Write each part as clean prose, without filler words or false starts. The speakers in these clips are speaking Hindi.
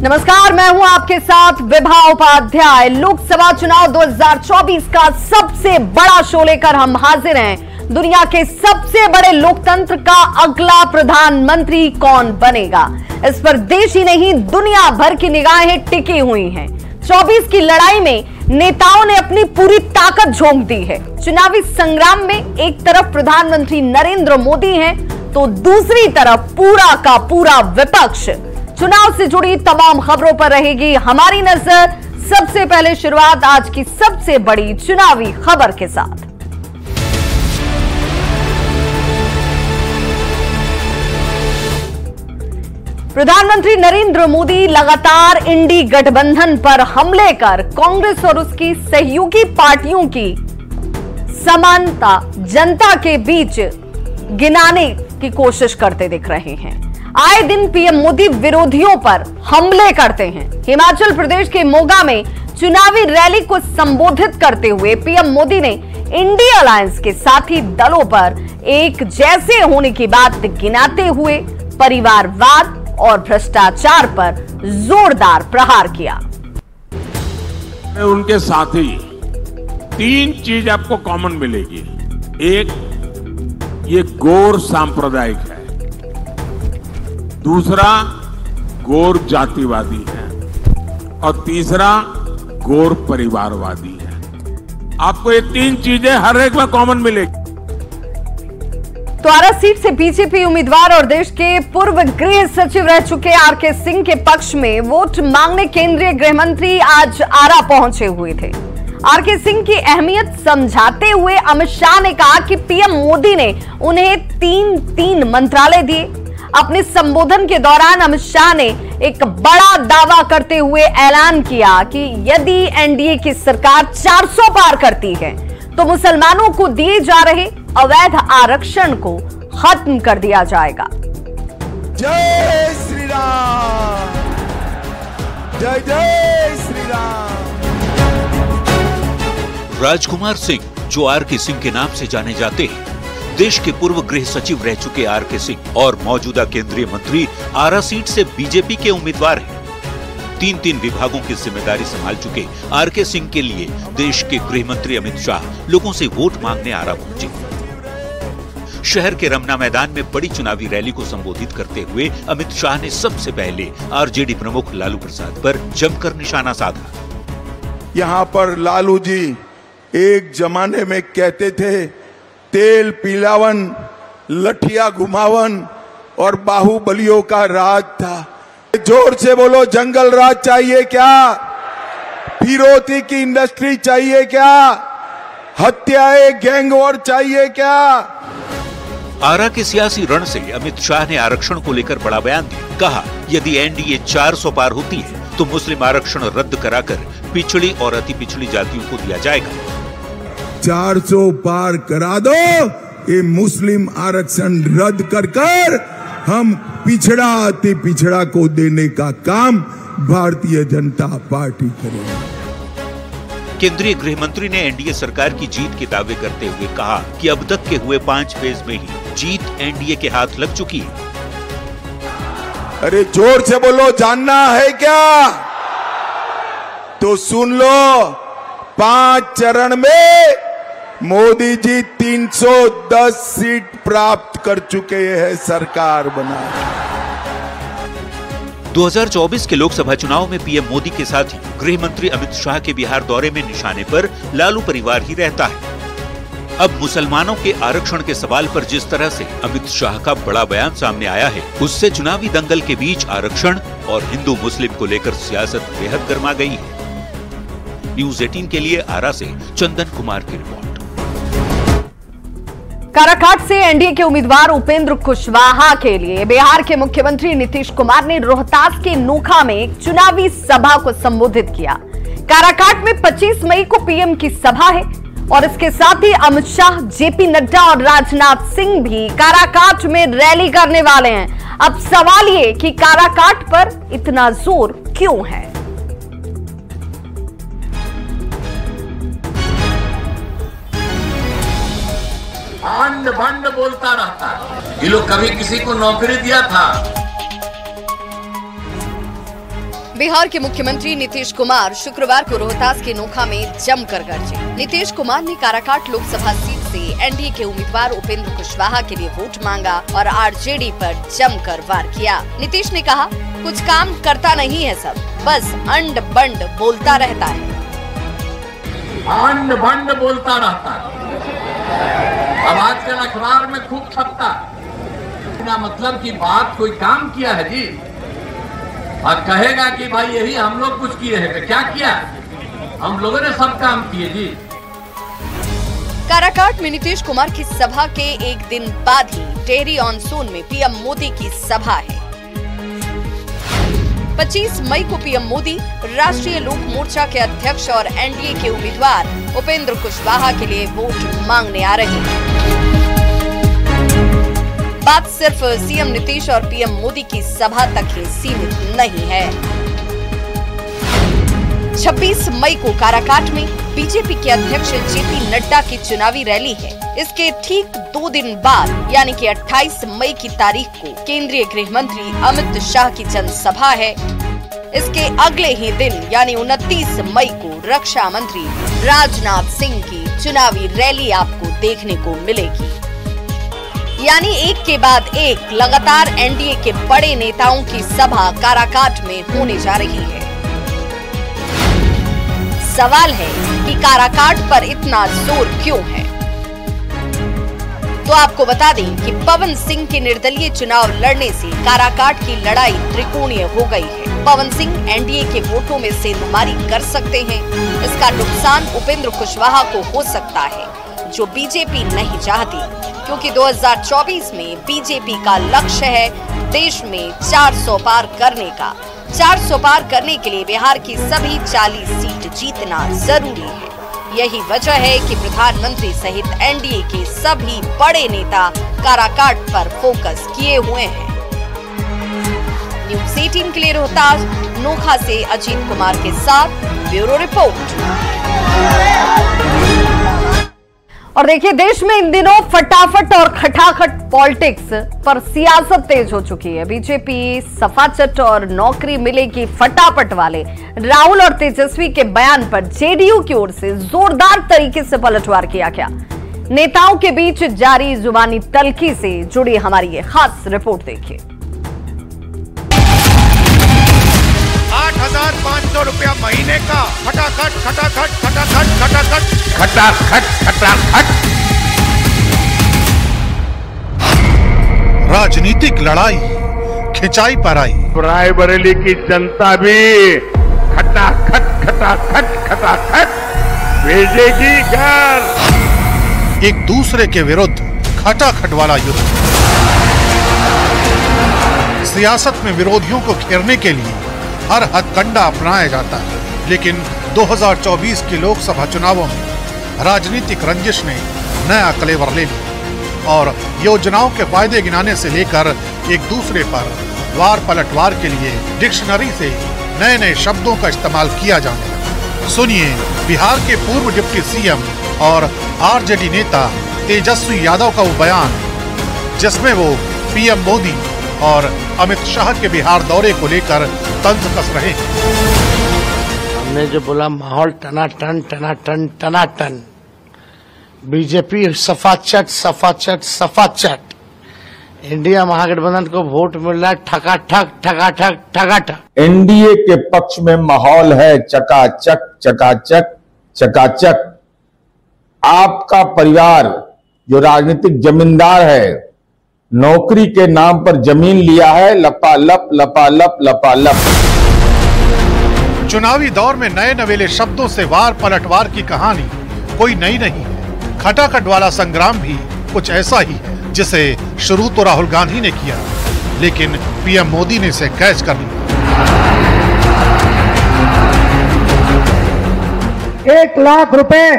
नमस्कार, मैं हूं आपके साथ विभा उपाध्याय। लोकसभा चुनाव 2024 का सबसे बड़ा शो लेकर हम हाजिर हैं। दुनिया के सबसे बड़े लोकतंत्र का अगला प्रधानमंत्री कौन बनेगा, इस पर देश ही नहीं दुनिया भर की निगाहें टिकी हुई हैं। 24 की लड़ाई में नेताओं ने अपनी पूरी ताकत झोंक दी है। चुनावी संग्राम में एक तरफ प्रधानमंत्री नरेंद्र मोदी हैं, तो दूसरी तरफ पूरा का पूरा विपक्ष। चुनाव से जुड़ी तमाम खबरों पर रहेगी हमारी नजर। सबसे पहले शुरुआत आज की सबसे बड़ी चुनावी खबर के साथ। प्रधानमंत्री नरेंद्र मोदी लगातार इंडी गठबंधन पर हमले कर कांग्रेस और उसकी सहयोगी पार्टियों की समानता जनता के बीच गिनाने की कोशिश करते दिख रहे हैं। आए दिन पीएम मोदी विरोधियों पर हमले करते हैं। हिमाचल प्रदेश के मोगा में चुनावी रैली को संबोधित करते हुए पीएम मोदी ने इंडिया अलायंस के साथी दलों पर एक जैसे होने की बात गिनाते हुए परिवारवाद और भ्रष्टाचार पर जोरदार प्रहार किया। उनके साथी तीन चीज आपको कॉमन मिलेगी। एक, ये गौर सांप्रदायिक है। दूसरा, गौर जातिवादी है। और तीसरा, गौर परिवारवादी है। आपको ये तीन चीजें हर एक में कॉमन मिलेगी। तो आरा सीट से बीजेपी उम्मीदवार और देश के पूर्व गृह सचिव रह चुके आरके सिंह के पक्ष में वोट मांगने केंद्रीय गृह मंत्री आज आरा पहुंचे हुए थे। आरके सिंह की अहमियत समझाते हुए अमित शाह ने कहा कि पीएम मोदी ने उन्हें तीन मंत्रालय दिए। अपने संबोधन के दौरान अमित शाह ने एक बड़ा दावा करते हुए ऐलान किया कि यदि एनडीए की सरकार 400 पार करती है तो मुसलमानों को दिए जा रहे अवैध आरक्षण को खत्म कर दिया जाएगा। जय श्री राम, जय जय श्री राम। राजकुमार सिंह, जो आरके सिंह के नाम से जाने जाते हैं, देश के पूर्व गृह सचिव रह चुके आरके सिंह और मौजूदा केंद्रीय मंत्री आरा सीट से बीजेपी के उम्मीदवार हैं। तीन विभागों की जिम्मेदारी संभाल चुके आरके सिंह के लिए देश के गृह मंत्री अमित शाह लोगों से वोट मांगने आरा पहुंचे। शहर के रमना मैदान में बड़ी चुनावी रैली को संबोधित करते हुए अमित शाह ने सबसे पहले आरजेडी प्रमुख लालू प्रसाद पर जमकर निशाना साधा। यहाँ पर लालू जी एक जमाने में कहते थे, तेल पिलावन, लठिया घुमावन और बाहुबलियों का राज था। जोर से बोलो, जंगल राज चाहिए क्या? फिरौती की इंडस्ट्री चाहिए क्या? हत्याएं, गैंग वॉर चाहिए क्या? आरा के सियासी रण से अमित शाह ने आरक्षण को लेकर बड़ा बयान दिया। कहा, यदि एनडीए 400 पार होती है तो मुस्लिम आरक्षण रद्द कराकर पिछड़ी और अति पिछड़ी जातियों को दिया जाएगा। 400 पार करा दो, ये मुस्लिम आरक्षण रद्द कर हम पिछड़ा अति पिछड़ा को देने का काम भारतीय जनता पार्टी करेगी। केंद्रीय गृह मंत्री ने एनडीए सरकार की जीत के दावे करते हुए कहा कि अब तक के हुए 5 फेज में ही जीत एनडीए के हाथ लग चुकी है। अरे जोर से बोलो, जानना है क्या? तो सुन लो, 5 चरण में मोदी जी 310 सीट प्राप्त कर चुके हैं सरकार बना। 2024 के लोकसभा चुनाव में पीएम मोदी के साथ ही गृह मंत्री अमित शाह के बिहार दौरे में निशाने पर लालू परिवार ही रहता है। अब मुसलमानों के आरक्षण के सवाल पर जिस तरह से अमित शाह का बड़ा बयान सामने आया है, उससे चुनावी दंगल के बीच आरक्षण और हिंदू मुस्लिम को लेकर सियासत बेहद गर्मा गई है। न्यूज़ 18 के लिए आरा से चंदन कुमार की रिपोर्ट। काराकाट से एनडीए के उम्मीदवार उपेंद्र कुशवाहा के लिए बिहार के मुख्यमंत्री नीतीश कुमार ने रोहतास के नोखा में एक चुनावी सभा को संबोधित किया। काराकाट में 25 मई को पीएम की सभा है और इसके साथ ही अमित शाह, जेपी नड्डा और राजनाथ सिंह भी काराकाट में रैली करने वाले हैं। अब सवाल ये कि काराकाट पर इतना जोर क्यों है? भंड भंड बोलता रहता है। ये लोग कभी किसी को नौकरी दिया था? बिहार के मुख्यमंत्री नीतीश कुमार शुक्रवार को रोहतास के नोखा में जमकर गरजे। नीतीश कुमार ने काराकाट लोकसभा सीट से एनडीए के उम्मीदवार उपेंद्र कुशवाहा के लिए वोट मांगा और आरजेडी पर जमकर वार किया। नीतीश ने कहा, कुछ काम करता नहीं है सब, बस अंड बंड बोलता रहता है। अंड बंड बोलता रहता है। अब आजकल अखबार में खूब छपता, बिना मतलब की बात कोई काम किया है जी, और कहेगा कि भाई यही हम लोग कुछ किए हैं। तो क्या किया? हम लोगों ने सब काम किए जी। काराकाट में नीतीश कुमार की सभा के एक दिन बाद ही टेहरी ऑन सोन में पीएम मोदी की सभा है। 25 मई को पीएम मोदी राष्ट्रीय लोक मोर्चा के अध्यक्ष और एनडीए के उम्मीदवार उपेंद्र कुशवाहा के लिए वोट मांगने आ रहे हैं। बात सिर्फ सीएम नीतीश और पीएम मोदी की सभा तक ही सीमित नहीं है। 26 मई को काराकाट में बीजेपी के अध्यक्ष जेपी नड्डा की चुनावी रैली है। इसके ठीक 2 दिन बाद यानी कि 28 मई की तारीख को केंद्रीय गृह मंत्री अमित शाह की जनसभा है। इसके अगले ही दिन यानी 29 मई को रक्षा मंत्री राजनाथ सिंह की चुनावी रैली आपको देखने को मिलेगी। यानी एक के बाद एक लगातार एनडीए के बड़े नेताओं की सभा काराकाट में होने जा रही है। सवाल है कि काराकाट पर इतना जोर क्यों है? तो आपको बता दें कि पवन सिंह के निर्दलीय चुनाव लड़ने से काराकाट की लड़ाई त्रिकोणीय हो गई है। पवन सिंह एनडीए के वोटों में सेंधमारी कर सकते हैं। इसका नुकसान उपेंद्र कुशवाहा को हो सकता है, जो बीजेपी नहीं चाहती, क्योंकि 2024 में बीजेपी का लक्ष्य है देश में 400 पार करने का। 400 पार करने के लिए बिहार की सभी 40 सीट जीतना जरूरी है। यही वजह है कि प्रधानमंत्री सहित एनडीए के सभी बड़े नेता काराकाट पर फोकस किए हुए हैं। न्यूज़ 18 के लिए रोहतास नोखा से अजीत कुमार के साथ ब्यूरो रिपोर्ट। और देखिए, देश में इन दिनों फटाफट और खटाखट पॉलिटिक्स पर सियासत तेज हो चुकी है। बीजेपी सफाचट और नौकरी मिलेगी फटाफट वाले राहुल और तेजस्वी के बयान पर जेडीयू की ओर से जोरदार तरीके से पलटवार किया गया। नेताओं के बीच जारी जुबानी तल्खी से जुड़ी हमारी ये खास रिपोर्ट देखिए। 8,500 रुपया महीने का खटाखट खटाखट खटाखट खटाखट खटाखट खटाखट। राजनीतिक लड़ाई खिंचाई पर आई। रायबरेली की जनता भी खटाखट खटाखट खटाखट भेजेगी घर। एक दूसरे के विरुद्ध खटाखट वाला युद्ध। सियासत में विरोधियों को घेरने के लिए हर हथकंडा अपनाया जाता है, लेकिन 2024 के लोकसभा चुनावों में राजनीतिक रंजिश ने नया कलेवर ले लिया और योजनाओं के फायदे गिनाने से लेकर एक दूसरे पर वार पलटवार के लिए डिक्शनरी से नए नए शब्दों का इस्तेमाल किया जाने लगा। सुनिए बिहार के पूर्व डिप्टी सीएम और आरजेडी नेता तेजस्वी यादव का वो बयान, जिसमें वो पीएम मोदी और अमित शाह के बिहार दौरे को लेकर तंज कस रहे हैं। हमने जो बोला माहौल टनाटन टनाटन टनाटन, बीजेपी सफाचट सफाचट सफाचट, इंडिया महागठबंधन को वोट मिल रहा है ठकाठक ठकाठक ठकाठक। एनडीए के पक्ष में माहौल है चकाचक चकाचक चकाचक। आपका परिवार जो राजनीतिक जमींदार है, नौकरी के नाम पर जमीन लिया है, लपालप लपालप लपालप। चुनावी दौर में नए नवेले शब्दों से वार पलटवार की कहानी कोई नई नहीं है। खटाखट वाला संग्राम भी कुछ ऐसा ही है, जिसे शुरू तो राहुल गांधी ने किया, लेकिन पीएम मोदी ने इसे कैच कर लिया। 1 लाख रुपए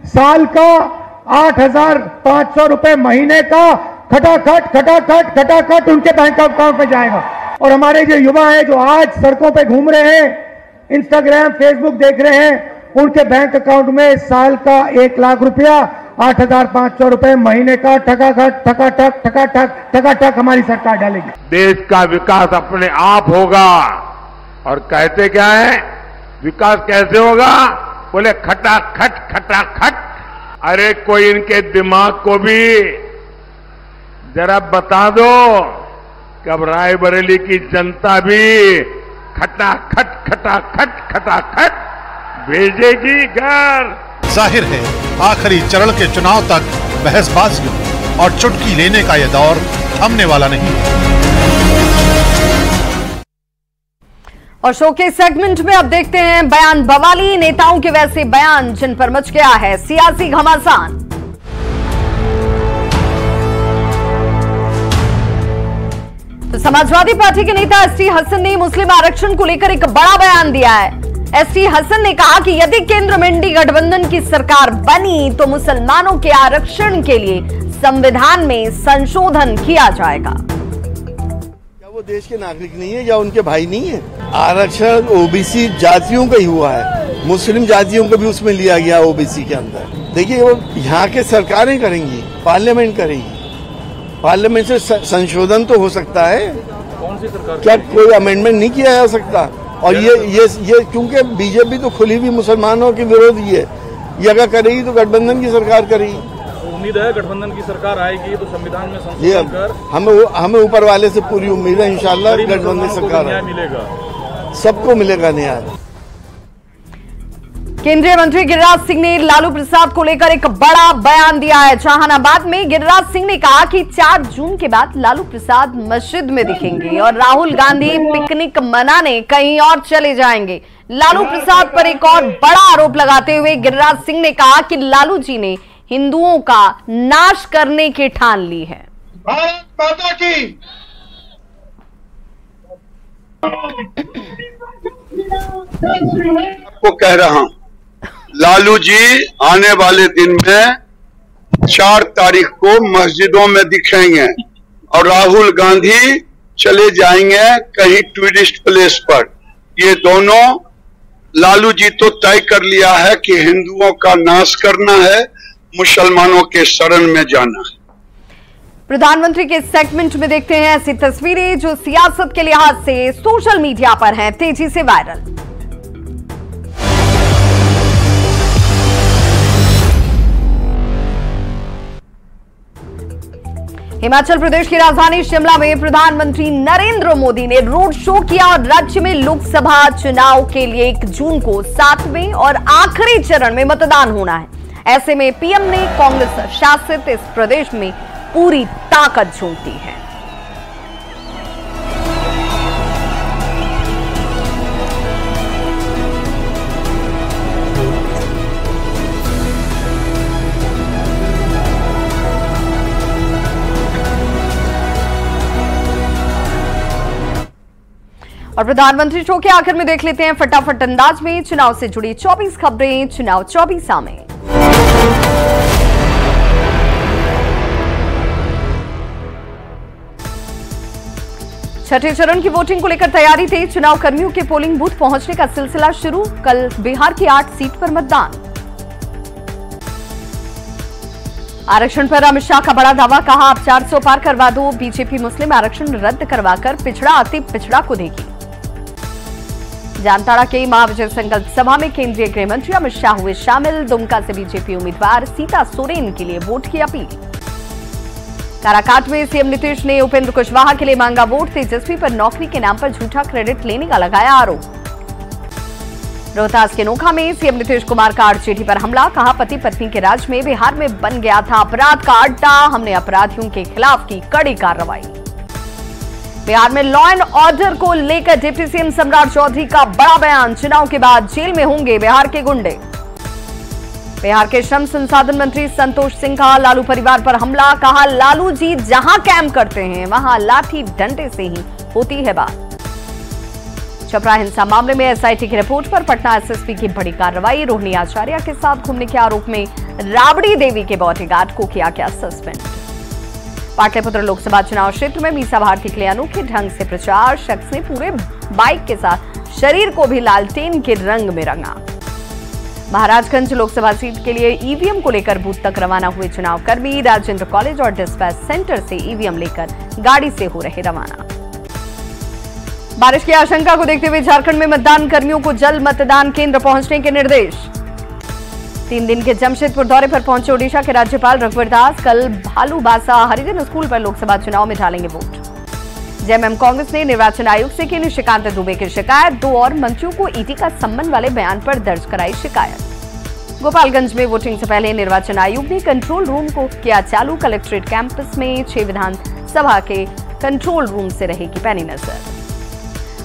साल का, 8,500 रुपए महीने का खटाखट खटाखट खटाखट उनके बैंक अकाउंट में जाएगा। और हमारे जो युवा हैं जो आज सड़कों पे घूम रहे हैं, इंस्टाग्राम फेसबुक देख रहे हैं, उनके बैंक अकाउंट में साल का 1 लाख रुपया, 8,500 रुपए महीने का ठकाखट ठकाठक ठकाठक ठकाठक हमारी सरकार डालेगी। देश का विकास अपने आप होगा और कहते क्या है, विकास कैसे होगा? बोले खटाखट खटाखट। अरे कोई इनके दिमाग को भी जरा बता दो कि अब रायबरेली की जनता भी खटाखट खटाखट खटाखट भेजेगी घर। जाहिर है आखिरी चरण के चुनाव तक बहसबाजियों और चुटकी लेने का यह दौर थमने वाला नहीं। और शो के सेगमेंट में अब देखते हैं बयान बवाली नेताओं के वैसे बयान जिन पर मच गया है सियासी घमासान। तो समाजवादी पार्टी के नेता एसटी हसन ने मुस्लिम आरक्षण को लेकर एक बड़ा बयान दिया है। एसटी हसन ने कहा कि यदि केंद्र में इंडी गठबंधन की सरकार बनी तो मुसलमानों के आरक्षण के लिए संविधान में संशोधन किया जाएगा। क्या वो देश के नागरिक नहीं है या उनके भाई नहीं है? आरक्षण ओबीसी जातियों का ही हुआ है, मुस्लिम जातियों को भी उसमें लिया गया ओबीसी के अंदर। देखिए वो यहाँ के सरकारें करेंगी, पार्लियामेंट करेगी, पार्लियामेंट से संशोधन तो हो सकता है। कौन सी सरकार? क्या कोई अमेंडमेंट नहीं किया जा सकता? और ये क्योंकि बीजेपी तो खुली भी मुसलमानों के विरोधी है, ये अगर करेगी तो गठबंधन की सरकार करेगी। उम्मीद है गठबंधन की सरकार आएगी तो संविधान में संशोधन कर हमें ऊपर वाले से पूरी उम्मीद है, इंशाल्लाह गठबंधन सरकार न्याय मिलेगा, सबको मिलेगा न्याय। केंद्रीय मंत्री गिरिराज सिंह ने लालू प्रसाद को लेकर एक बड़ा बयान दिया है। जहानाबाद में गिरिराज सिंह ने कहा कि 4 जून के बाद लालू प्रसाद मस्जिद में दिखेंगे और राहुल गांधी पिकनिक मनाने कहीं और चले जाएंगे। लालू प्रसाद पर एक और बड़ा आरोप लगाते हुए गिरिराज सिंह ने कहा कि लालू जी ने हिंदुओं का नाश करने की ठान ली है। भारत माता की आपको कह रहा हूं, लालू जी आने वाले दिन में 4 तारीख को मस्जिदों में दिखेंगे और राहुल गांधी चले जाएंगे कहीं टूरिस्ट प्लेस पर। ये दोनों लालू जी तो तय कर लिया है कि हिंदुओं का नाश करना है, मुसलमानों के शरण में जाना है। प्रधानमंत्री के सेगमेंट में देखते हैं ऐसी तस्वीरें जो सियासत के लिहाज से सोशल मीडिया पर हैं तेजी से वायरल। हिमाचल प्रदेश की राजधानी शिमला में प्रधानमंत्री नरेंद्र मोदी ने रोड शो किया और राज्य में लोकसभा चुनाव के लिए 1 जून को 7वें और आखिरी चरण में मतदान होना है। ऐसे में पीएम ने कांग्रेस शासित इस प्रदेश में पूरी ताकत झोंक दी है। और प्रधानमंत्री शो के आखिर में देख लेते हैं फटाफट अंदाज में चुनाव से जुड़ी 24 खबरें चुनाव 24 में। छठे चरण की वोटिंग को लेकर तैयारी थी। चुनाव कर्मियों के पोलिंग बूथ पहुंचने का सिलसिला शुरू। कल बिहार की 8 सीट पर मतदान। आरक्षण पर अमित शाह का बड़ा दावा, कहा अब 400 पार करवा दो। बीजेपी मुस्लिम आरक्षण रद्द करवाकर पिछड़ा अति पिछड़ा को देगी। जामताड़ा के महाविजय संकल्प सभा में केंद्रीय गृह मंत्री अमित शाह हुए शामिल। दुमका से बीजेपी उम्मीदवार सीता सोरेन के लिए वोट की अपील। काराकाट में सीएम नीतीश ने उपेंद्र कुशवाहा के लिए मांगा वोट। तेजस्वी पर नौकरी के नाम पर झूठा क्रेडिट लेने का लगाया आरोप। रोहतास के नोखा में सीएम नीतीश कुमार का आरजेडी पर हमला, कहा पति पत्नी के राज में बिहार में बन गया था अपराध का अड्डा। हमने अपराधियों के खिलाफ की कड़ी कार्रवाई। बिहार में लॉ एंड ऑर्डर को लेकर डिप्टी सीएम सम्राट चौधरी का बड़ा बयान, चुनाव के बाद जेल में होंगे बिहार के गुंडे। बिहार के श्रम संसाधन मंत्री संतोष सिंह का लालू परिवार पर हमला, कहा लालू जी जहां कैंप करते हैं वहां लाठी डंडे से ही होती है बात। छपरा हिंसा मामले में एसआईटी की रिपोर्ट पर पटना एसएसपी की बड़ी कार्रवाई। रोहिणी आचार्य के साथ घूमने के आरोप में राबड़ी देवी के बॉडीगार्ड को किया गया सस्पेंड। पाटलिपुत्र लोकसभा चुनाव क्षेत्र में मीसा भारती के लिए अनोखे ढंग से प्रचार, शख्स ने पूरे बाइक के साथ शरीर को भी लालटेन के रंग में रंगा। महाराजगंज लोकसभा सीट के लिए ईवीएम को लेकर बूथ तक रवाना हुए चुनाव कर्मी। राजेंद्र कॉलेज और डिस्पैच सेंटर से ईवीएम लेकर गाड़ी से हो रहे रवाना। बारिश की आशंका को देखते हुए झारखंड में मतदान कर्मियों को जल्द मतदान केंद्र पहुंचने के निर्देश। 3 दिन के जमशेदपुर दौरे पर पहुंचे ओडिशा के राज्यपाल रघुवर दास कल भालूबासा हरिजन स्कूल पर लोकसभा चुनाव में डालेंगे वोट। जेएमएम कांग्रेस ने निर्वाचन आयोग से की निशिकांत दुबे की शिकायत। 2 और मंत्रियों को ईडी का संबंध वाले बयान पर दर्ज कराई शिकायत। गोपालगंज में वोटिंग से पहले निर्वाचन आयोग ने कंट्रोल रूम को किया चालू। कलेक्ट्रेट कैंपस में 6 विधानसभा के कंट्रोल रूम से रहेगी पैनी नजर।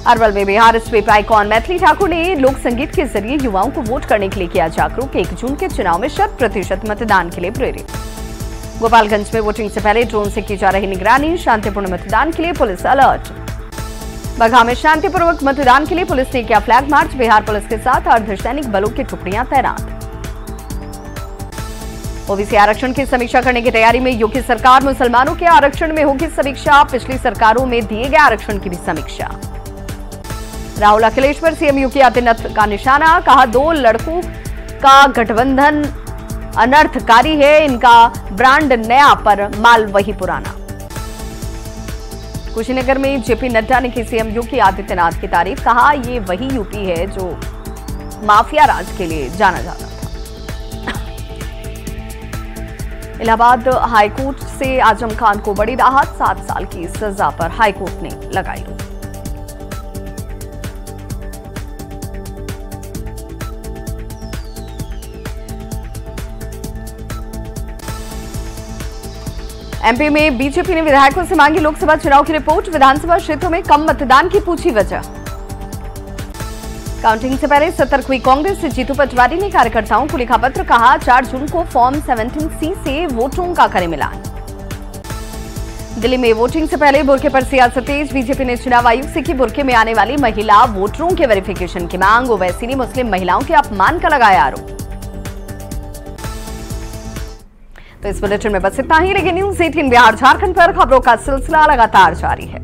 अरवल में बिहार स्वीप आइकॉन मैथिली ठाकुर ने लोक संगीत के जरिए युवाओं को वोट करने के लिए किया जागरूक। 1 जून के चुनाव में 100% मतदान के लिए प्रेरित। गोपालगंज में वोटिंग से पहले ड्रोन से की जा रही निगरानी। शांतिपूर्ण मतदान के लिए पुलिस अलर्ट। बगहा में शांतिपूर्वक मतदान के लिए पुलिस ने किया फ्लैग मार्च। बिहार पुलिस के साथ अर्धसैनिक बलों की टुकड़ियां तैनात। ओबीसी आरक्षण की समीक्षा करने की तैयारी में योगी सरकार। मुसलमानों के आरक्षण में होगी समीक्षा। पिछली सरकारों में दिए गए आरक्षण की भी समीक्षा। राहुल अखिलेश पर सीएम योगी आदित्यनाथ का निशाना। कहा 2 लड़कों का गठबंधन अनर्थकारी है। इनका ब्रांड नया पर माल वही पुराना। कुशीनगर में जेपी नड्डा ने की सीएम योगी आदित्यनाथ की तारीफ। कहा ये वही यूपी है जो माफिया राज के लिए जाना जाता था। इलाहाबाद हाईकोर्ट से आजम खान को बड़ी राहत। 7 साल की सजा पर हाईकोर्ट ने लगाई रोक। एमपी में बीजेपी ने विधायकों से मांगी लोकसभा चुनाव की रिपोर्ट। विधानसभा क्षेत्रों में कम मतदान की पूछी वजह। काउंटिंग से पहले सतर्क हुई कांग्रेस। जीतू पटवारी ने कार्यकर्ताओं को लिखा पत्र। कहा 4 जून को फॉर्म 17C से वोटरों का करे मिलान। दिल्ली में वोटिंग से पहले बुर्के पर सियासत तेज। बीजेपी ने चुनाव आयोग से की बुर्के में आने वाली महिला वोटरों के वेरिफिकेशन की मांग। ओवैसी ने मुस्लिम महिलाओं के अपमान का लगाया आरोप। तो इस बुलेटिन में बस इतना ही। लेकिन न्यूज़ 18 बिहार झारखंड पर खबरों का सिलसिला लगातार जारी है।